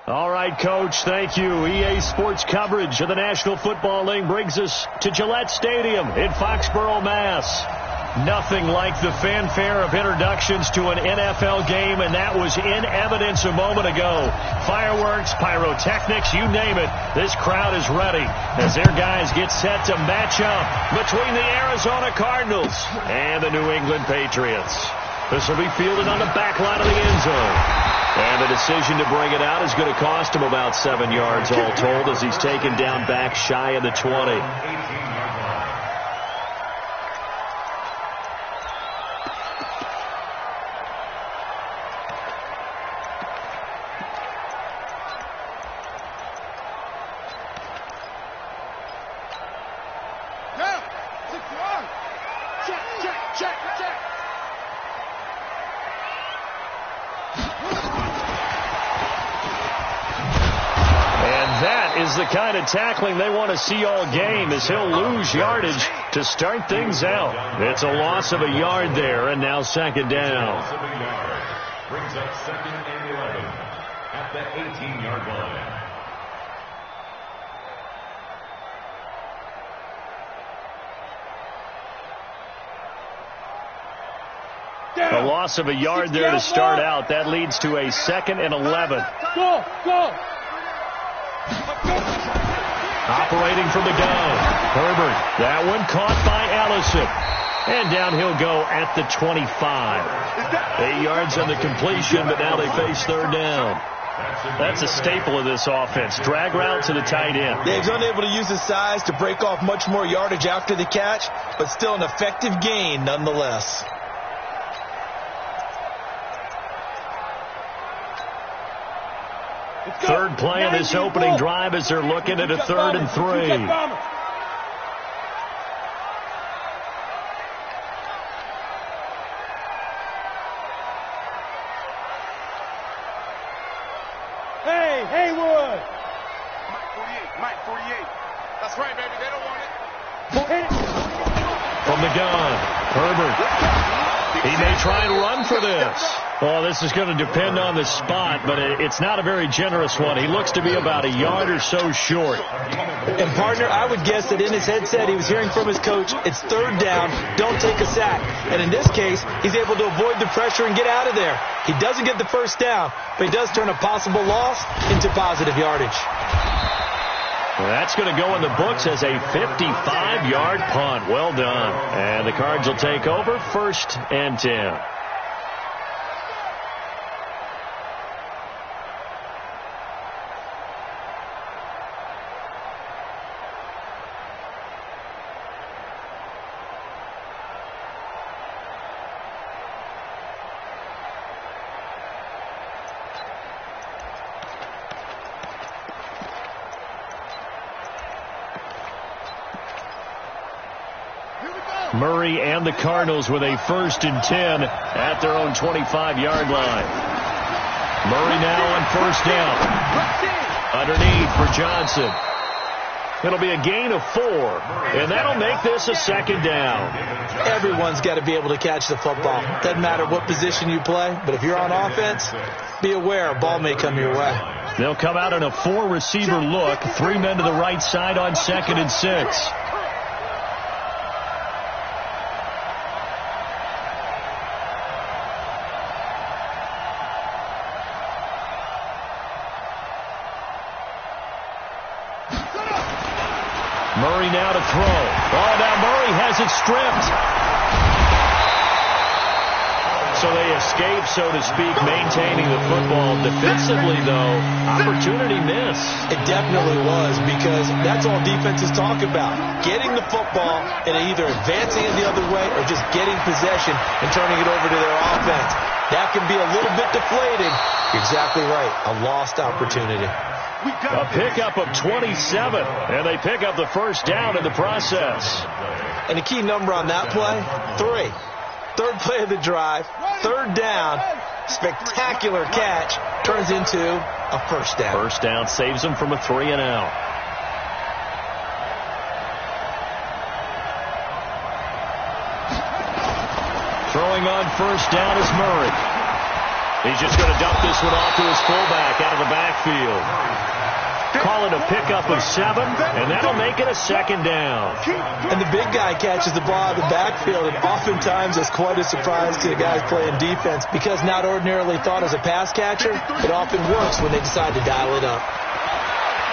All right, Coach, thank you. EA Sports coverage of the National Football League brings us to Gillette Stadium in Foxborough, Mass. Nothing like the fanfare of introductions to an NFL game, and that was in evidence a moment ago. Fireworks, pyrotechnics, you name it. This crowd is ready as their guys get set to match up between the Arizona Cardinals and the New England Patriots. This will be fielded on the back line of the end zone. And the decision to bring it out is going to cost him about 7 yards all told as he's taken down back shy of the 20. The kind of tackling they want to see all game as he'll lose yardage to start things out. It's a loss of a yard there, and now second down. Brings up 2nd and 11 at the 18-yard line. A loss of a yard there to start out. That leads to a 2nd and 11. Go! Operating from the gun, Herbert. That one caught by Allison. And down he'll go at the 25. 8 yards on the completion, but now they face third down. That's a staple of this offense. Drag route to the tight end. They've unable to use his size to break off much more yardage after the catch, but still an effective gain nonetheless. Third play of this opening drive as they're looking at a 3rd and 3. Hey, Haywood! Mike 48. That's right, baby. They don't want it. From the gun, Herbert. He may try and run for this. Oh, this is going to depend on the spot, but it's not a very generous one. He looks to be about a yard or so short. And, partner, I would guess that in his headset he was hearing from his coach, it's third down, don't take a sack. And in this case, he's able to avoid the pressure and get out of there. He doesn't get the first down, but he does turn a possible loss into positive yardage. Well, that's going to go in the books as a 55-yard punt. Well done. And the Cards will take over 1st and 10. Murray and the Cardinals with a 1st and 10 at their own 25-yard line. Murray now on 1st down. Underneath for Johnson. It'll be a gain of 4, and that'll make this a 2nd down. Everyone's got to be able to catch the football. Doesn't matter what position you play, but if you're on offense, be aware a ball may come your way. They'll come out in a 4-receiver look. 3 men to the right side on 2nd and 6. Murray now to throw. Oh, now Murray has it stripped. So they escape, so to speak, maintaining the football. Defensively, though, opportunity missed. It definitely was, because that's all defenses talk about. Getting the football and either advancing it the other way or just getting possession and turning it over to their offense. That can be a little bit deflated. You're exactly right. A lost opportunity. A pickup of 27, and they pick up the 1st down in the process. And the key number on that play, 3. Third play of the drive, 3rd down, spectacular catch, turns into a 1st down. 1st down saves them from a 3 and out. Throwing on 1st down is Murray. He's just going to dump this one off to his fullback out of the backfield. Call it a pickup of 7, and that'll make it a 2nd down. And the big guy catches the ball out of the backfield, and oftentimes it's quite a surprise to the guys playing defense because not ordinarily thought as a pass catcher, it often works when they decide to dial it up.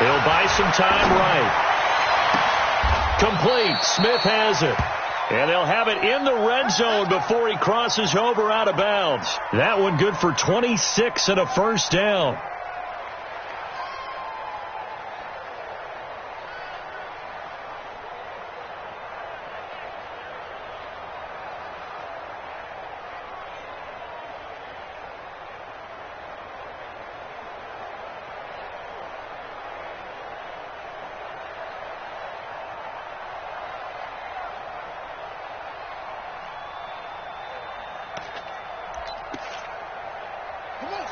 He'll buy some time right. Complete. Smith has it. And they'll have it in the red zone before he crosses over out of bounds. That one good for 26 and a 1st down.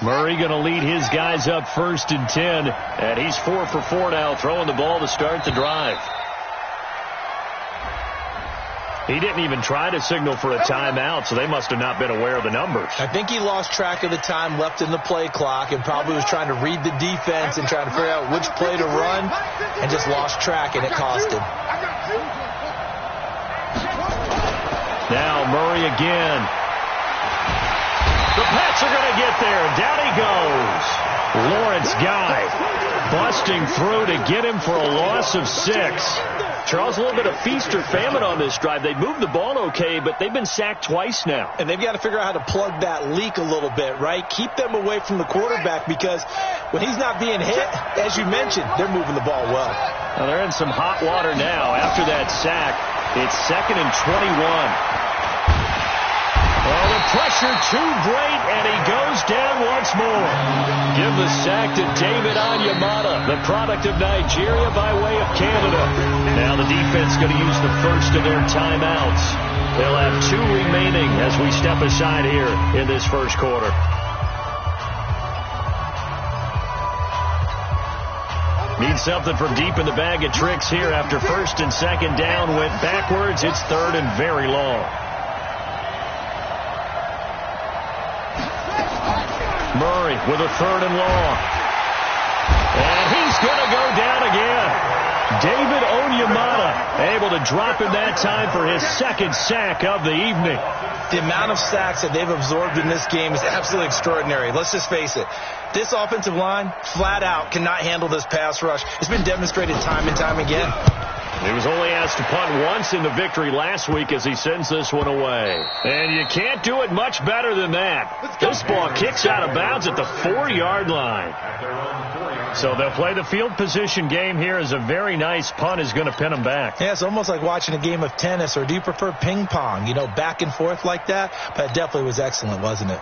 Murray going to lead his guys up 1st and 10, and he's 4 for 4 now, throwing the ball to start the drive. He didn't even try to signal for a timeout, so they must have not been aware of the numbers. I think he lost track of the time left in the play clock and probably was trying to read the defense and trying to figure out which play to run and just lost track, and it cost him. Now Murray again. The Pats are going to get there. Down he goes. Lawrence Guy busting through to get him for a loss of 6. Charles, a little bit of feast or famine on this drive. They moved the ball okay, but they've been sacked twice now. And they've got to figure out how to plug that leak a little bit, right? Keep them away from the quarterback because when he's not being hit, as you mentioned, they're moving the ball well. Well, they're in some hot water now. After that sack, it's 2nd and 21. Oh, the pressure too great, and he goes down once more. Give the sack to David Onyemata, the product of Nigeria by way of Canada. Now the defense going to use the first of their timeouts. They'll have 2 remaining as we step aside here in this first quarter. Need something from deep in the bag of tricks here after 1st and 2nd down. Went backwards. It's 3rd and very long. Murray with a 3rd and long. And he's going to go down again. David Onyemata able to drop him that time for his 2nd sack of the evening. The amount of sacks that they've absorbed in this game is absolutely extraordinary. Let's just face it. This offensive line, flat out, cannot handle this pass rush. It's been demonstrated time and time again. He was only asked to punt once in the victory last week as he sends this one away. And you can't do it much better than that. This ball kicks out of bounds at the 4-yard line. So they'll play the field position game here as a very nice punt is going to pin them back. Yeah, it's almost like watching a game of tennis, or do you prefer ping pong? You know, back and forth like that? But it definitely was excellent, wasn't it?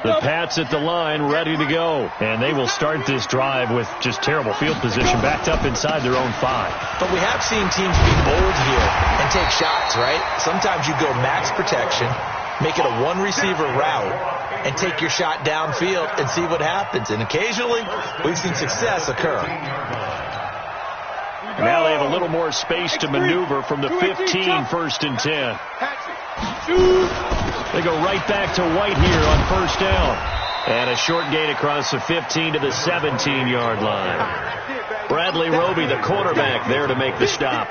The Pats at the line, ready to go. And they will start this drive with just terrible field position, backed up inside their own 5. But we have seen teams be bold here and take shots, right? Sometimes you go max protection, make it a 1-receiver route, and take your shot downfield and see what happens. And occasionally, we've seen success occur. Now they have a little more space to maneuver from the 15, 1st and 10. They go right back to White here on 1st down. And a short gain across the 15 to the 17-yard line. Bradley Roby, the quarterback, there to make the stop.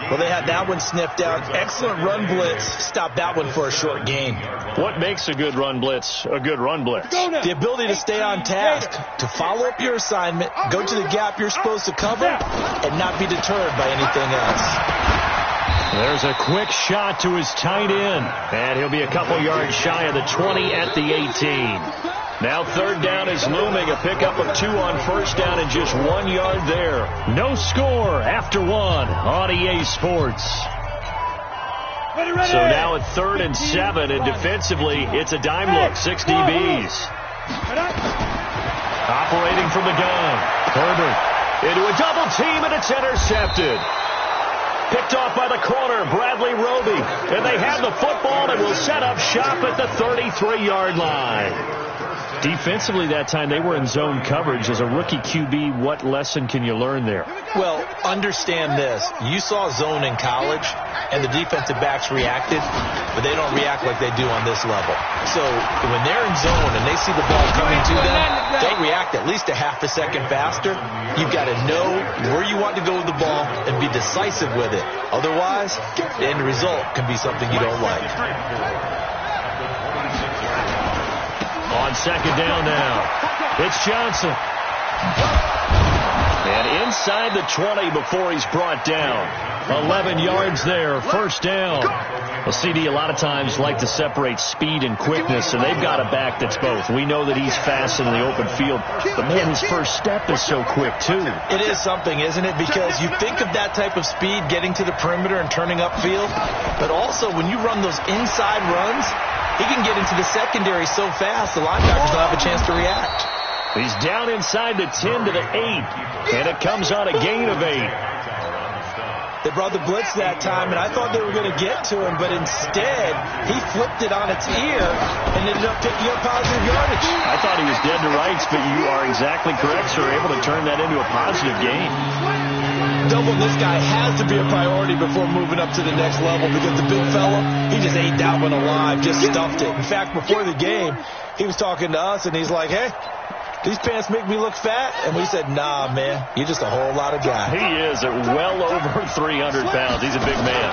Well, they had that one sniffed out. Excellent run blitz. Stopped that one for a short gain. What makes a good run blitz a good run blitz? The ability to stay on task, to follow up your assignment, go to the gap you're supposed to cover, and not be deterred by anything else. There's a quick shot to his tight end, and he'll be a couple yards shy of the 20 at the 18. Now 3rd down is looming, a pickup of 2 on 1st down and just 1 yard there. No score after 1 on EA Sports. So now at 3rd and 7, and defensively, it's a dime look, 6 DBs. Operating from the gun, Herbert into a double team, and it's intercepted. Picked off by the corner, Bradley Roby. And they have the football and will set up shop at the 33-yard line. Defensively that time, they were in zone coverage. As a rookie QB, what lesson can you learn there? Well, understand this. You saw zone in college, and the defensive backs reacted, but they don't react like they do on this level. So when they're in zone and they see the ball coming to them, they'll react at least a half a second faster. You've got to know where you want to go with the ball and be decisive with it. Otherwise, the end result can be something you don't like. On second down now, it's Johnson. And inside the 20 before he's brought down. 11 yards there, first down. Well, CD, a lot of times like to separate speed and quickness, and they've got a back that's both. We know that he's fast in the open field, but man, his first step is so quick, too. It is something, isn't it? Because you think of that type of speed getting to the perimeter and turning upfield, but also when you run those inside runs, he can get into the secondary so fast, the linebackers don't have a chance to react. He's down inside the 10 to the 8, and it comes on a gain of 8. They brought the blitz that time, and I thought they were going to get to him, but instead, he flipped it on its ear and ended up picking up positive yardage. I thought he was dead to rights, but you are exactly correct, sir. Able to turn that into a positive gain. Doubling this guy has to be a priority before moving up to the next level because the big fella, he just ate that one alive, just stuffed it. In fact, before the game, he was talking to us, and he's like, hey, these pants make me look fat? And we said, nah, man, you're just a whole lot of guy. He is at well over 300 pounds. He's a big man.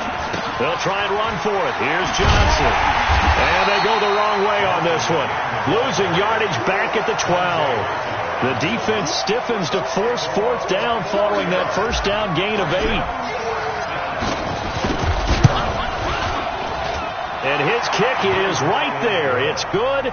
They'll try and run for it. Here's Johnson. And they go the wrong way on this one. Losing yardage back at the 12. The defense stiffens to force fourth down following that first down gain of 8. And his kick is right there. It's good.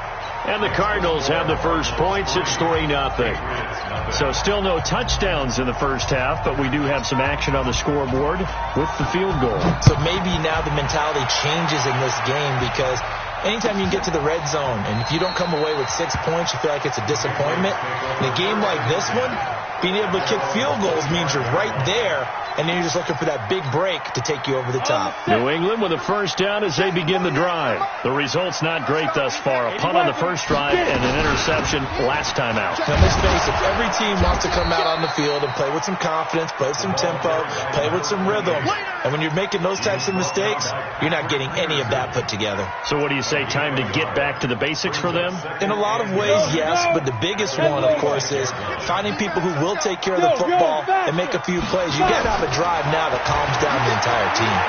And the Cardinals have the first points. It's 3-0. So still no touchdowns in the first half, but we do have some action on the scoreboard with the field goal. So maybe now the mentality changes in this game because anytime you can get to the red zone, and if you don't come away with 6 points, you feel like it's a disappointment. In a game like this one, being able to kick field goals means you're right there, and then you're just looking for that big break to take you over the top. New England with a first down as they begin the drive. The result's not great thus far. A punt on the first drive and an interception last time out. Now, let's face it, every team wants to come out on the field and play with some confidence, play with some tempo, play with some rhythm. And when you're making those types of mistakes, you're not getting any of that put together. So what do you say, time to get back to the basics for them? In a lot of ways, yes, but the biggest one, of course, is finding people who will take care of the football and make a few plays. You got to have a drive now that calms down the entire team.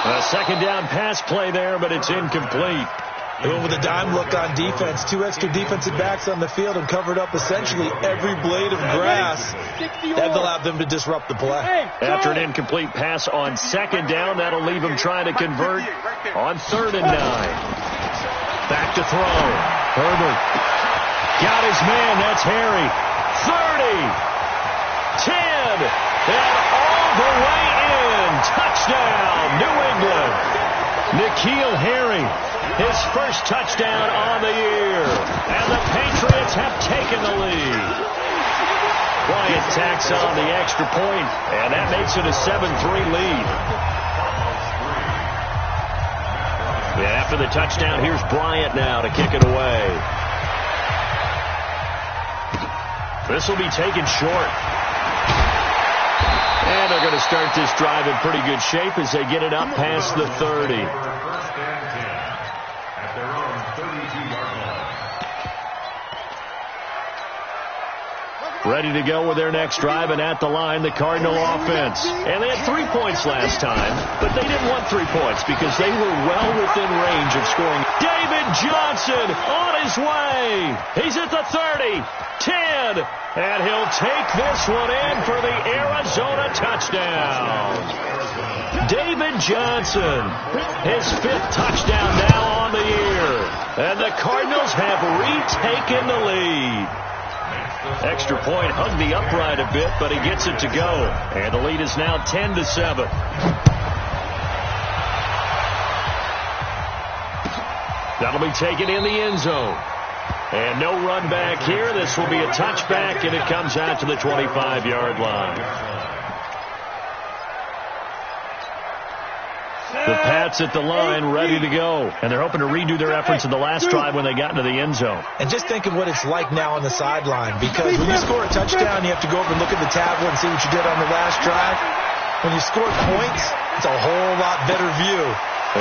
A second down pass play there, but it's incomplete. They went with a dime look on defense. 2 extra defensive backs on the field and covered up essentially every blade of grass. That allowed them to disrupt the play. After an incomplete pass on second down, that'll leave them trying to convert on 3rd and 9. Back to throw. Herbert got his man. That's Harry. 30. 10, and all the way in. Touchdown, New England. N'Keal Harry, his first touchdown on the year. And the Patriots have taken the lead. Bryant tacks on the extra point, and that makes it a 7-3 lead. Yeah, after the touchdown, here's Bryant now to kick it away. This will be taken short. And they're going to start this drive in pretty good shape as they get it up past the 30. Ready to go with their next drive, and at the line, the Cardinal offense. And they had 3 points last time, but they didn't want 3 points because they were well within range of scoring. David Johnson on his way. He's at the 30, 10, and he'll take this one in for the Arizona touchdown. David Johnson, his 5th touchdown now on the year. And the Cardinals have retaken the lead. Extra point hugged the upright a bit, but he gets it to go. And the lead is now 10-7. That'll be taken in the end zone. And no run back here. This will be a touchback, and it comes out to the 25-yard line. The pass Jets at the line, ready to go. And they're hoping to redo their efforts in the last drive when they got into the end zone. And just think of what it's like now on the sideline, because when you score a touchdown, you have to go over and look at the tablet and see what you did on the last drive. When you score points, it's a whole lot better view.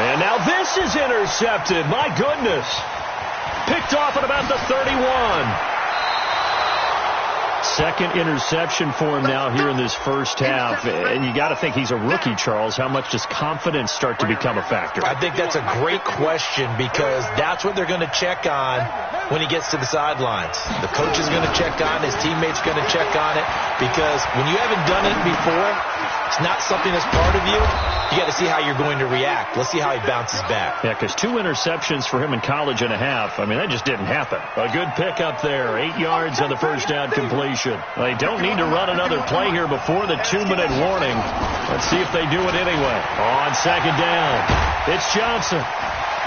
And now this is intercepted. My goodness. Picked off at about the 31. Second interception for him now here in this first half. And you got to think he's a rookie, Charles. How much does confidence start to become a factor? I think that's a great question, because that's what they're going to check on when he gets to the sidelines. The coach is going to check on, his teammates going to check on it, because when you haven't done it before, it's not something that's part of you. You got to see how you're going to react. Let's see how he bounces back. Yeah, because 2 interceptions for him in college and a half. I mean, that just didn't happen. A good pickup there. 8 yards on the first down completion. They don't need to run another play here before the 2-minute warning. Let's see if they do it anyway. On second down, it's Johnson.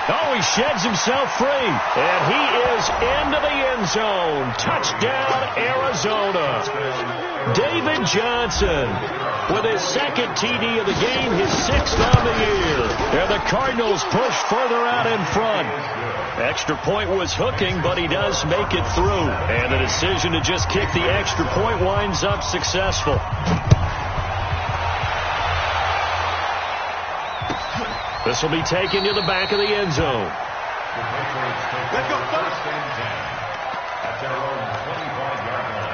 Oh, he sheds himself free. And he is into the end zone. Touchdown, Arizona. David Johnson with his second TD of the game, his 6th on the year. And the Cardinals push further out in front. Extra point was hooking, but he does make it through. And the decision to just kick the extra point winds up successful. This will be taken to the back of the end zone. Let's go first and 10. At their own 25-yard line.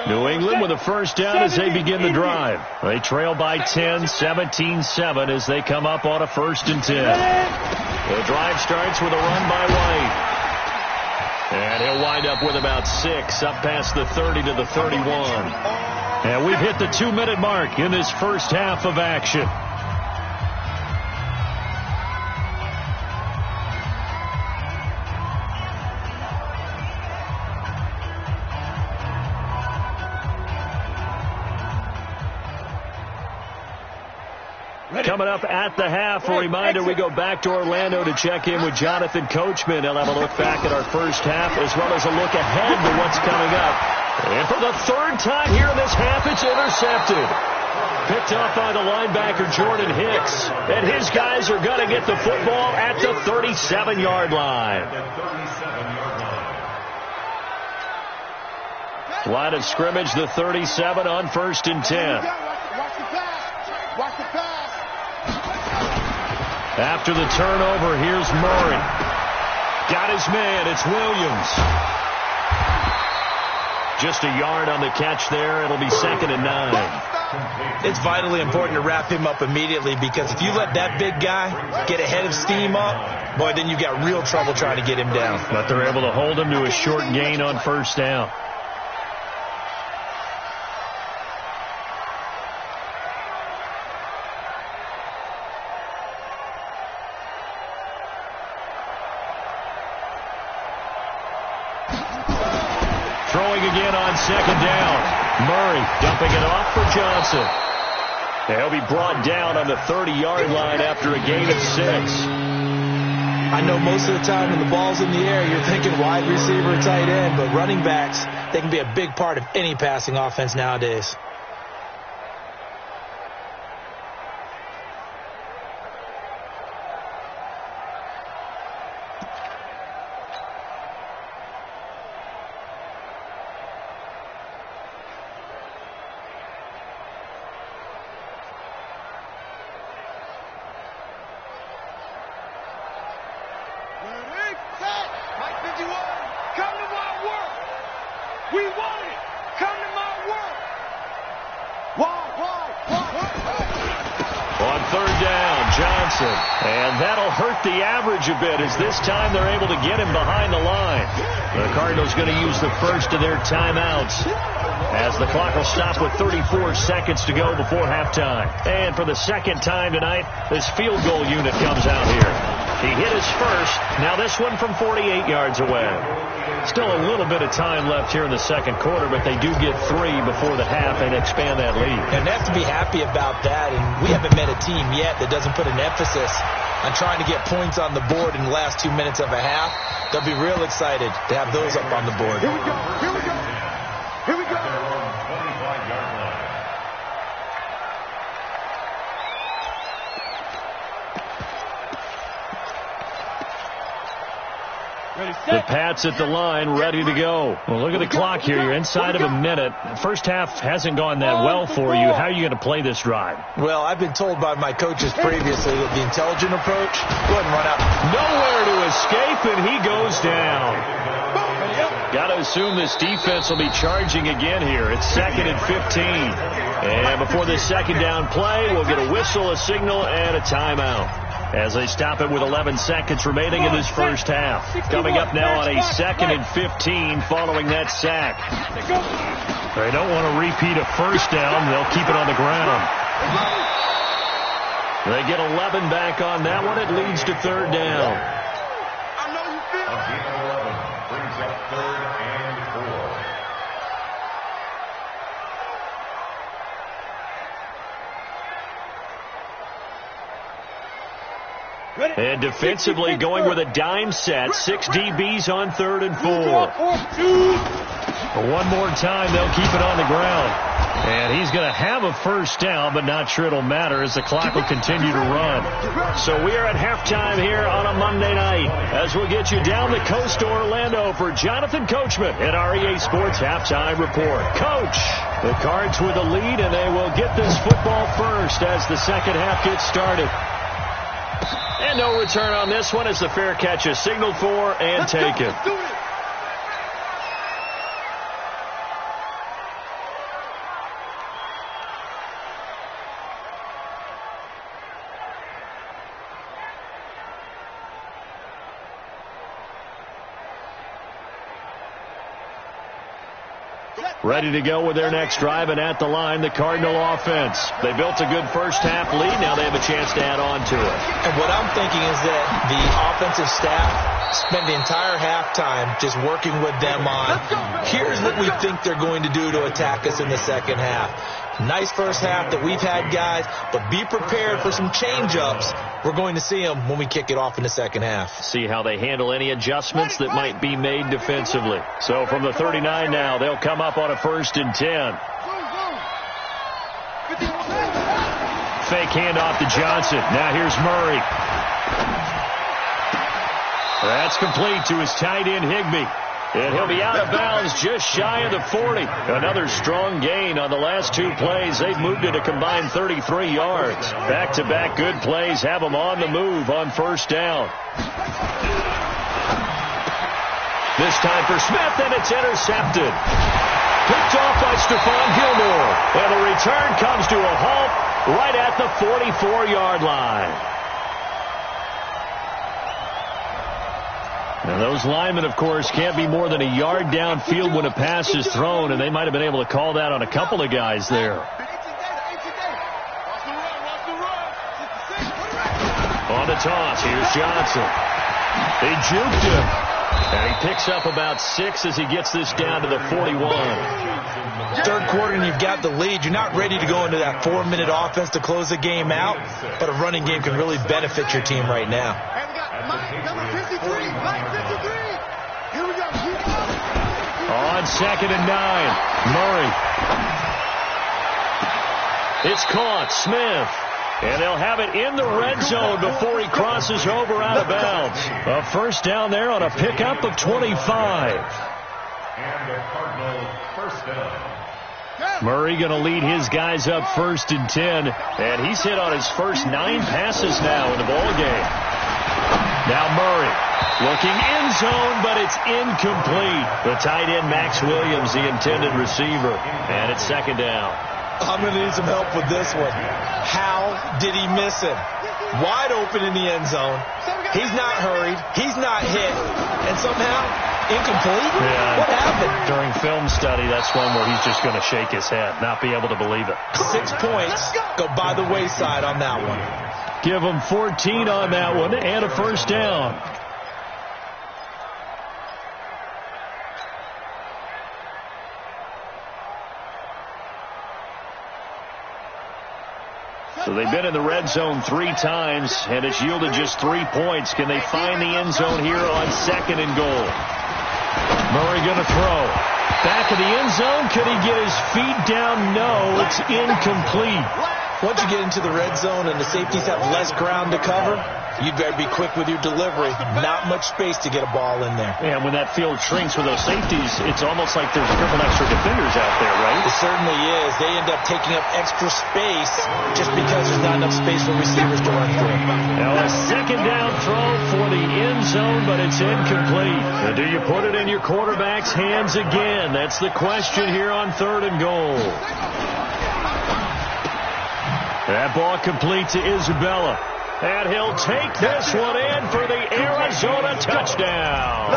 New England with a first down as they begin the drive. They trail by 10, 17-7 as they come up on a 1st and 10. The drive starts with a run by White. And he'll wind up with about 6, up past the 30 to the 31. And we've hit the 2-minute mark in this first half of action. Coming up at the half, a reminder, we go back to Orlando to check in with Jonathan Coachman. He'll have a look back at our first half as well as a look ahead to what's coming up. And for the 3rd time here in this half, it's intercepted. Picked off by the linebacker, Jordan Hicks. And his guys are going to get the football at the 37-yard line. Line of scrimmage, the 37 on 1st and 10. Watch the pass. After the turnover, here's Murray. Got his man. It's Williams. Just a yard on the catch there. It'll be 2nd and 9. It's vitally important to wrap him up immediately, because if you let that big guy get ahead of steam up, boy, then you got real trouble trying to get him down. But they're able to hold him to a short gain on 1st down. Again on 2nd down. Murray dumping it off for Johnson. He'll be brought down on the 30-yard line after a gain of 6. I know most of the time when the ball's in the air, you're thinking wide receiver, tight end, but running backs, they can be a big part of any passing offense nowadays. And that'll hurt the average a bit, as this time they're able to get him behind the line. The Cardinals going to use the first of their timeouts, as the clock will stop with 34 seconds to go before halftime. And for the 2nd time tonight, this field goal unit comes out here. He hit his first. Now this one from 48 yards away. Still a little bit of time left here in the 2nd quarter, but they do get 3 before the half and expand that lead. And they have to be happy about that. And we haven't met a team yet that doesn't put an emphasis on trying to get points on the board in the last 2 minutes of a half. They'll be real excited to have those up on the board. Here we go. Here we go. Here we go. The Pats at the line, ready to go. Well, look at the clock here. You're inside of a minute. The first half hasn't gone that well for you. How are you going to play this drive? Well, I've been told by my coaches previously that the intelligent approach, go ahead and run out. Nowhere to escape, and he goes down. Got to assume this defense will be charging again here. It's 2nd and 15. And before this second down play, we'll get a whistle, a signal, and a timeout as they stop it with 11 seconds remaining in this first half. Coming up now on a 2nd and 15 following that sack. They don't want to repeat a first down. They'll keep it on the ground. They get 11 back on that one. It leads to 3rd down. A gain of 11 brings up 3rd and 4. And defensively going with a dime set. 6 DBs on 3rd and 4. One more time, they'll keep it on the ground. And he's going to have a first down, but not sure it'll matter as the clock will continue to run. So we are at halftime here on a Monday night as we'll get you down the coast to Orlando for Jonathan Coachman at our EA Sports Halftime Report. Coach, the Cards with the lead, and they will get this football first as the second half gets started. And no return on this one as the fair catch is signaled for and taken. Ready to go with their next drive, and at the line, the Cardinal offense. They built a good first half lead. Now they have a chance to add on to it. And what I'm thinking is that the offensive staff spent the entire halftime just working with them on, here's what we think they're going to do to attack us in the second half. Nice first half that we've had, guys, but be prepared for some change-ups. We're going to see them when we kick it off in the second half. See how they handle any adjustments that might be made defensively. So from the 39 now, they'll come up on a 1st and 10. Fake handoff to Johnson. Now here's Murray. That's complete to his tight end, Higbee. And he'll be out of bounds just shy of the 40. Another strong gain on the last 2 plays. They've moved it a combined 33 yards. Back-to-back good plays have them on the move on first down. This time for Smith, and it's intercepted. Picked off by Stephon Gilmore. And the return comes to a halt right at the 44-yard line. Now, those linemen, of course, can't be more than a yard downfield when a pass is thrown, and they might have been able to call that on a couple of guys there. On the toss, here's Johnson. They juked him, and he picks up about 6 as he gets this down to the 41. Third quarter, and you've got the lead. You're not ready to go into that 4-minute offense to close the game out, but a running game can really benefit your team right now. On 2nd and 9, Murray. It's caught, Smith. And they'll have it in the red zone before he crosses over out of bounds. A first down there on a pickup of 25. And the Cardinals first down. Murray going to lead his guys up 1st and 10. And he's hit on his first 9 passes now in the ball game. Now Murray looking end zone, but it's incomplete. The tight end, Max Williams, the intended receiver. And it's 2nd down. I'm going to need some help with this one. How did he miss him? Wide open in the end zone. He's not hurried. He's not hit. And somehow, incomplete? Yeah. What happened? During film study, that's one where he's just going to shake his head, not be able to believe it. 6 points go by the wayside on that one. Give him 14 on that one and a first down. So they've been in the red zone 3 times, and it's yielded just 3 points. Can they find the end zone here on 2nd and goal? Murray going to throw. Back of the end zone. Could he get his feet down? No, it's incomplete. Once you get into the red zone and the safeties have less ground to cover, you'd better be quick with your delivery. Not much space to get a ball in there. And when that field shrinks with those safeties, it's almost like there's a couple extra defenders out there, right? It certainly is. They end up taking up extra space just because there's not enough space for receivers to run through. Now a second down throw for the end zone, but it's incomplete. Now, do you put it in your quarterback's hands again? That's the question here on 3rd and goal. That ball complete to Isabella. And he'll take this one in for the Arizona touchdown.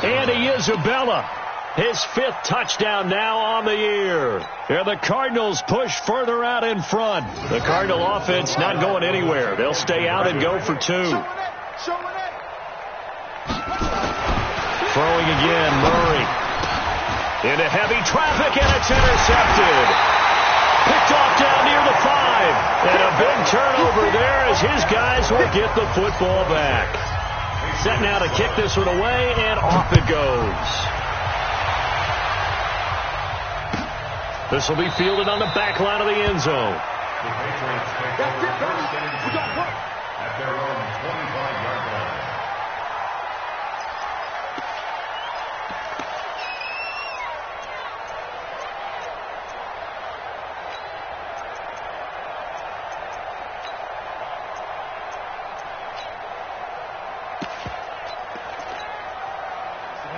Andy Isabella, his 5th touchdown now on the year. And the Cardinals push further out in front. The Cardinal offense not going anywhere. They'll stay out and go for 2. Throwing again, Murray. Into heavy traffic, and it's intercepted. Picked off down near the 5. And a big turnover there as his guys will get the football back. Set now to kick this one away, and off it goes. This will be fielded on the back line of the end zone. The Patriots take over first and 10 at their own 25-yard line.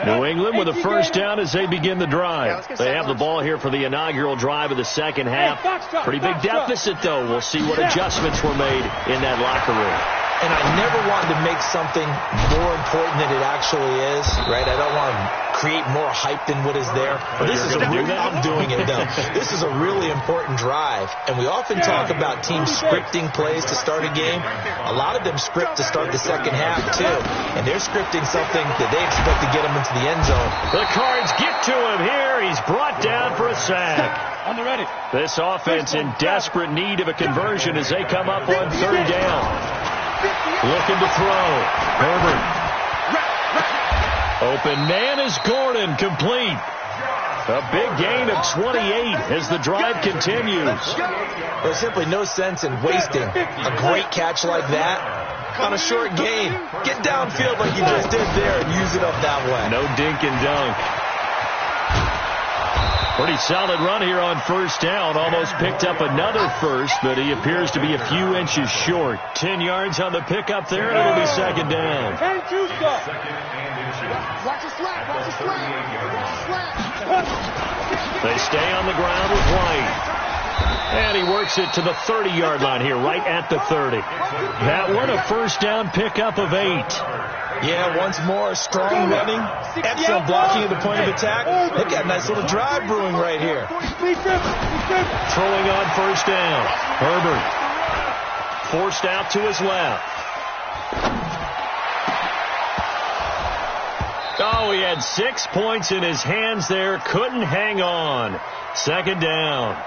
New England with a first down as they begin the drive. They have the ball here for the inaugural drive of the second half. Pretty big deficit, though. We'll see what adjustments were made in that locker room. And I never wanted to make something more important than it actually is, right? I don't want to create more hype than what is there. But this is I'm doing it, though. This is a really important drive. And we often talk about teams scripting plays to start a game. A lot of them script to start the second half, too. And they're scripting something that they expect to get them into the end zone. The Cards get to him here. He's brought down for a sack. On the ready. This offense in desperate need of a conversion as they come up on 3rd down. Looking to throw. Herbert. Open man is Gordon, complete. A big gain of 28 as the drive continues. There's simply no sense in wasting a great catch like that on a short gain. Get downfield like you just did there and use it up that way. No dink and dunk. Pretty solid run here on first down. Almost picked up another first, but he appears to be a few inches short. 10 yards on the pickup there, and it'll be second down. Hey, juice up. Watch the slant. Watch the slant. They stay on the ground with White. And he works it to the 30-yard line here, right at the 30. That one, a first down pickup of 8. Yeah, once more, strong running, excellent blocking at the point of attack. They've got a nice little drive brewing right here. Throwing on first down. Herbert forced out to his left. Oh, he had 6 points in his hands there. Couldn't hang on. Second down.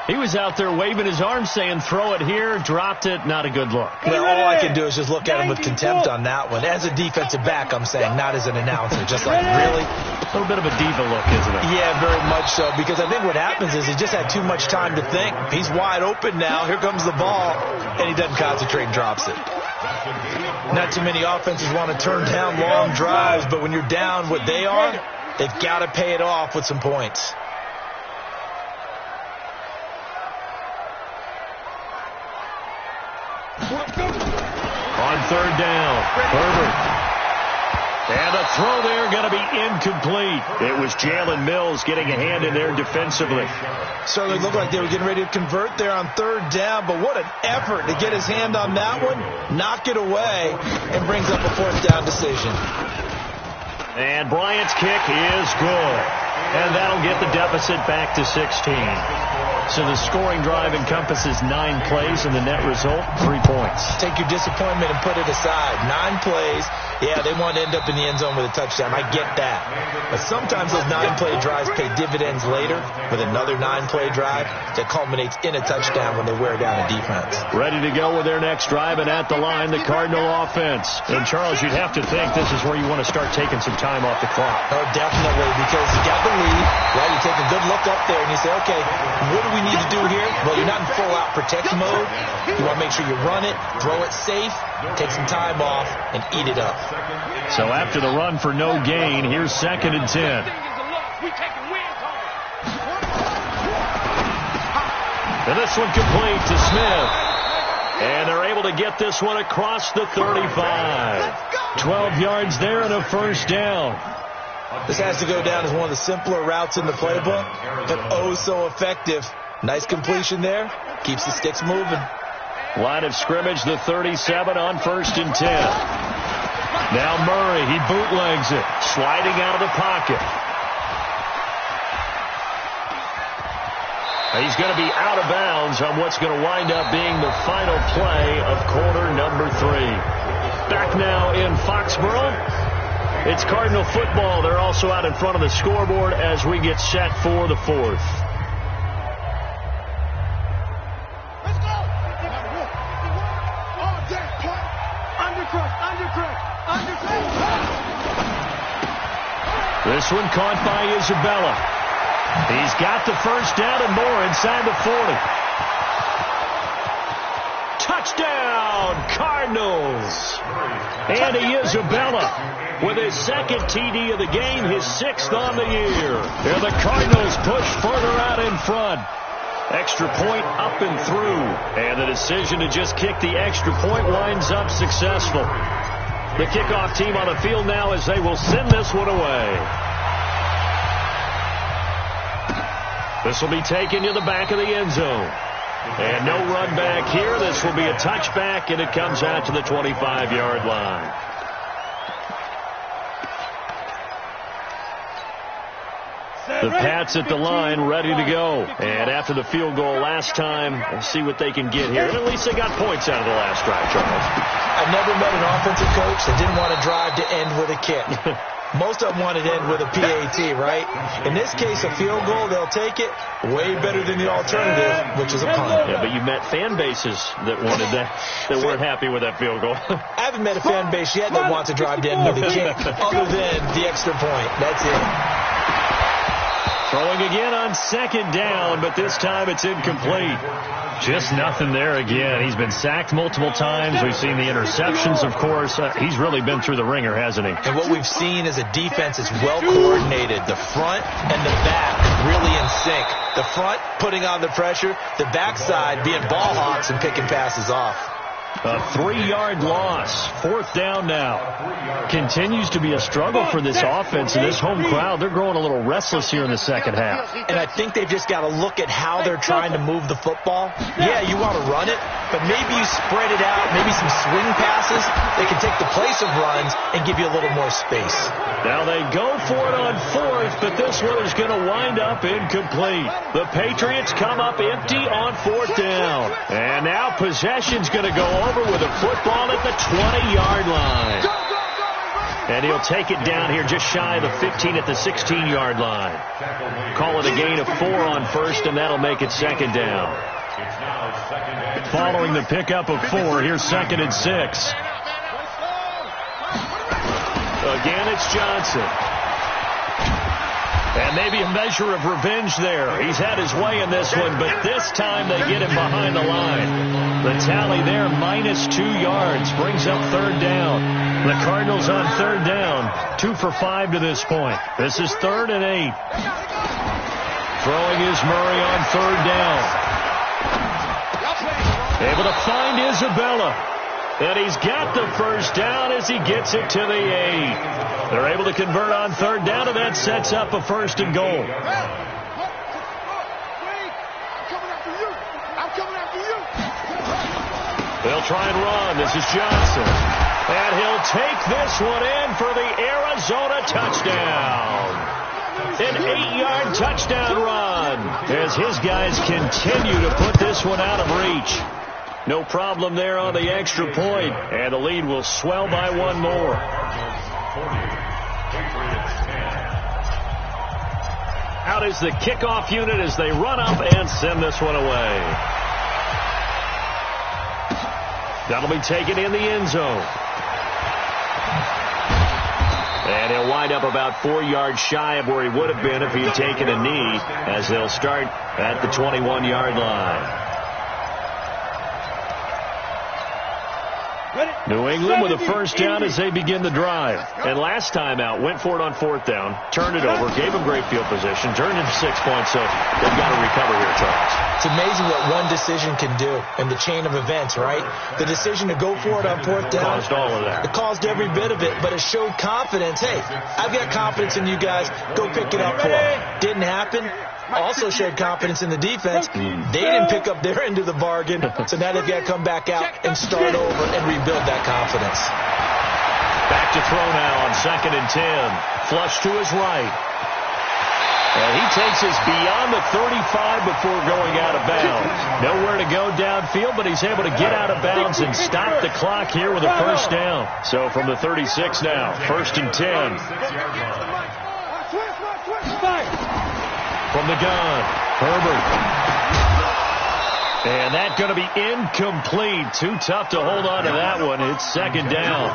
He was out there waving his arms saying, throw it here, dropped it, not a good look. Well, all I can do is just look at him with contempt on that one. As a defensive back, I'm saying, not as an announcer. Just like, really? A little bit of a diva look, isn't it? Yeah, very much so, because I think what happens is he just had too much time to think. He's wide open now. Here comes the ball, and he doesn't concentrate and drops it. Not too many offenses want to turn down long drives, but when you're down what they are, they've got to pay it off with some points. On third down, Herbert. And a throw there going to be incomplete. It was Jalen Mills getting a hand in there defensively. Certainly looked like they were getting ready to convert there on third down, but what an effort to get his hand on that one, knock it away, and brings up a fourth down decision. And Bryant's kick is good. And that'll get the deficit back to 16. So the scoring drive encompasses 9 plays, and the net result, 3 points. Take your disappointment and put it aside. 9 plays, Yeah, they want to end up in the end zone with a touchdown. I get that. But sometimes those 9-play drives pay dividends later with another 9-play drive that culminates in a touchdown when they wear down a defense. Ready to go with their next drive, and at the line, the Cardinal offense. And, Charles, you'd have to think this is where you want to start taking some time off the clock. Oh, definitely, because you got the lead, right? You take a good look up there, and you say, okay, what do we need to do here? Well, you're not in full-out protect mode. You want to make sure you run it, throw it safe, take some time off, and eat it up. So after the run for no gain, here's 2nd and 10. And this one complete to Smith. And they're able to get this one across the 35. 12 yards there and a first down. This has to go down as one of the simpler routes in the playbook, but oh so effective. Nice completion there. Keeps the sticks moving. Line of scrimmage, the 37 on 1st and 10. Now Murray, he bootlegs it, sliding out of the pocket. He's going to be out of bounds on what's going to wind up being the final play of quarter number 3. Back now in Foxborough. It's Cardinal football. They're also out in front of the scoreboard as we get set for the 4th. This one caught by Isabella. He's got the first down and more inside the 40. Touchdown, Cardinals. Andy Isabella with his 2nd TD of the game, his 6th on the year. And the Cardinals push further out in front. Extra point up and through. And the decision to just kick the extra point winds up successful. The kickoff team on the field now as they will send this one away. This will be taken to the back of the end zone. And no run back here. This will be a touchback, and it comes out to the 25-yard line. The Pats at the line, ready to go. And after the field goal last time, we'll see what they can get here. And at least they got points out of the last drive, Charles. I've never met an offensive coach that didn't want to drive to end with a kick. Most of them want to end with a PAT, right? In this case, a field goal, they'll take it. Way better than the alternative, which is a punt. Yeah, but you met fan bases that wanted that, that weren't happy with that field goal. I haven't met a fan base yet that wants to drive to end with a kick, other than the extra point. That's it. Throwing again on 2nd down, but this time it's incomplete. Just nothing there again. He's been sacked multiple times. We've seen the interceptions, of course. He's really been through the ringer, hasn't he? And what we've seen is a defense that's well coordinated. The front and the back really in sync. The front putting on the pressure, the backside being ball hawks and picking passes off. A 3-yard loss. 4th down now. Continues to be a struggle for this offense and this home crowd. They're growing a little restless here in the second half. And I think they've just got to look at how they're trying to move the football. Yeah, you want to run it, but maybe you spread it out, maybe some swing passes. They can take the place of runs and give you a little more space. Now they go for it on 4th, but this one is going to wind up incomplete. The Patriots come up empty on 4th down. And now possession's going to go over with a football at the 20-yard line. And he'll take it down here just shy of the 15 at the 16-yard line. Call it a gain of 4 on 1st, and that'll make it 2nd down. Following the pickup of 4, here's 2nd and 6. Again, it's Johnson. And maybe a measure of revenge there. He's had his way in this one, but this time they get him behind the line. The tally there, -2 yards, brings up 3rd down. The Cardinals on 3rd down, 2 for 5 to this point. This is 3rd and 8. Throwing is Murray on 3rd down. Able to find Isabella. And he's got the first down as he gets it to the 8. They're able to convert on 3rd down, and that sets up a 1st and goal. They'll try and run. This is Johnson. And he'll take this one in for the Arizona touchdown. An 8-yard touchdown run as his guys continue to put this one out of reach. No problem there on the extra point, and the lead will swell by one more. Out is the kickoff unit as they run up and send this one away. That'll be taken in the end zone. And he'll wind up about 4 yards shy of where he would have been if he'd taken a knee, as they'll start at the 21-yard line. New England with a first down as they begin the drive. And last time out, went for it on 4th down, turned it over, gave them great field position, turned into 6 points, so they've got to recover here, Charles. It's amazing what one decision can do in the chain of events, right? The decision to go for it on 4th down. Caused all of that. It caused every bit of it, but it showed confidence. Hey, I've got confidence in you guys. Go pick it up for them. Didn't happen. Also showed confidence in the defense. They didn't pick up their end of the bargain, so now they've got to come back out and start over and rebuild that confidence. Back to throw now on 2nd and 10. Flush to his right. And he takes us beyond the 35 before going out of bounds. Nowhere to go downfield, but he's able to get out of bounds and stop the clock here with a first down. So from the 36 now, 1st and 10. From the gun, Herbert. And that's going to be incomplete. Too tough to hold on to that one. It's 2nd down.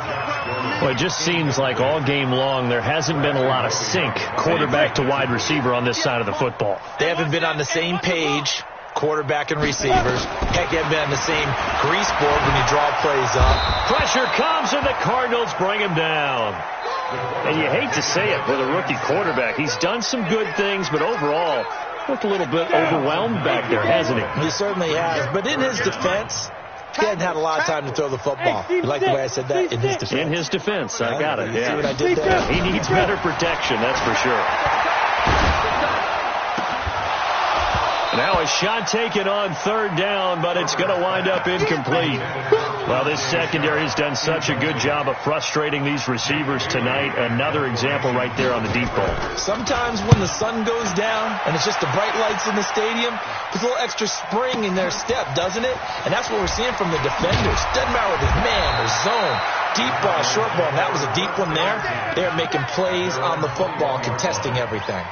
Well, it just seems like all game long there hasn't been a lot of sync quarterback to wide receiver on this side of the football. They haven't been on the same page, quarterback and receivers. Heck, they haven't been on the same grease board when you draw plays up. Pressure comes and the Cardinals bring him down. And you hate to say it with a rookie quarterback. He's done some good things, but overall, looked a little bit overwhelmed back there, hasn't he? He certainly has. But in his defense, he hadn't had a lot of time to throw the football. You like the way I said that? In his defense. In his defense. I got it, See yeah. what I did there? He needs better protection, that's for sure. Now a shot taken on 3rd down, but it's going to wind up incomplete. Well, this secondary has done such a good job of frustrating these receivers tonight. Another example right there on the deep ball. Sometimes when the sun goes down and it's just the bright lights in the stadium, there's a little extra spring in their step, doesn't it? And that's what we're seeing from the defenders. Doesn't matter whether it's man or zone, deep ball, short ball. And that was a deep one there. They're making plays on the football, contesting everything.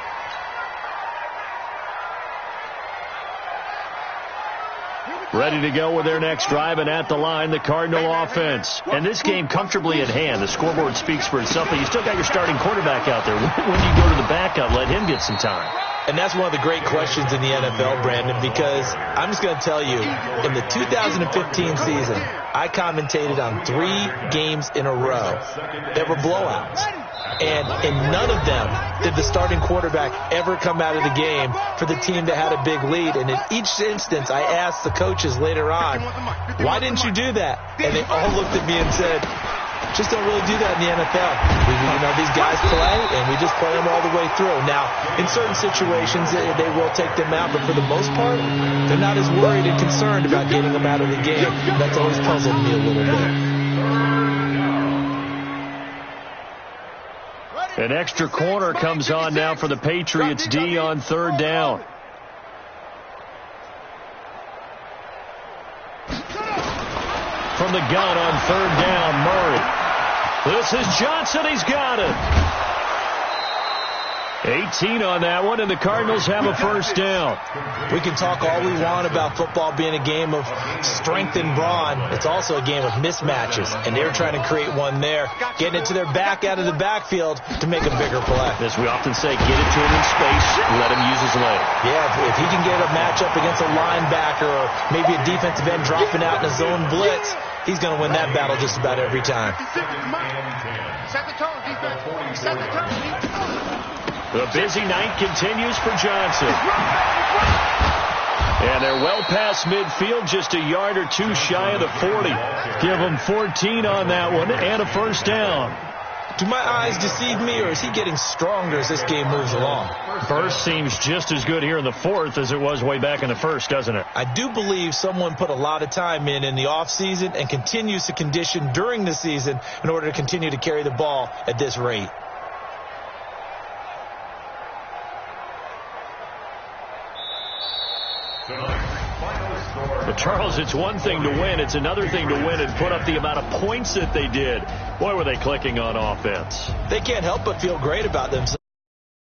Ready to go with their next drive, and at the line, the Cardinal offense. And this game comfortably at hand. The scoreboard speaks for itself, but you still got your starting quarterback out there. When do you go to the backup, let him get some time? And that's one of the great questions in the NFL, Brandon, because I'm just going to tell you, in the 2015 season, I commentated on 3 games in a row that were blowouts. And in none of them did the starting quarterback ever come out of the game for the team that had a big lead. And in each instance, I asked the coaches later on, why didn't you do that? And they all looked at me and said, just don't really do that in the NFL. These guys play, and we just play them all the way through. Now, in certain situations, they will take them out, but for the most part, they're not as worried and concerned about getting them out of the game. That's always puzzled me a little bit. An extra corner comes on now for the Patriots D on 3rd down. From the gun on 3rd down, Murray. This is Johnson. He's got it. 18 on that one, and the Cardinals have a first down. We can talk all we want about football being a game of strength and brawn. It's also a game of mismatches, and they're trying to create one there, getting it to their back out of the backfield to make a bigger play. As we often say, get it to him in space, let him use his leg. Yeah, if he can get a matchup against a linebacker or maybe a defensive end dropping out in a zone blitz, he's going to win that battle just about every time. Set the tone, defense. Set the tone, defense. The busy night continues for Johnson. And they're well past midfield, just a yard or two shy of the 40. Give them 14 on that one and a first down. Do my eyes deceive me, or is he getting stronger as this game moves along? Burst seems just as good here in the 4th as it was way back in the 1st, doesn't it? I do believe someone put a lot of time in the offseason and continues to condition during the season in order to continue to carry the ball at this rate. Tonight, But, Charles, it's one thing to win. It's another thing to win and put up the amount of points that they did. Boy, were they clicking on offense. They can't help but feel great about themselves.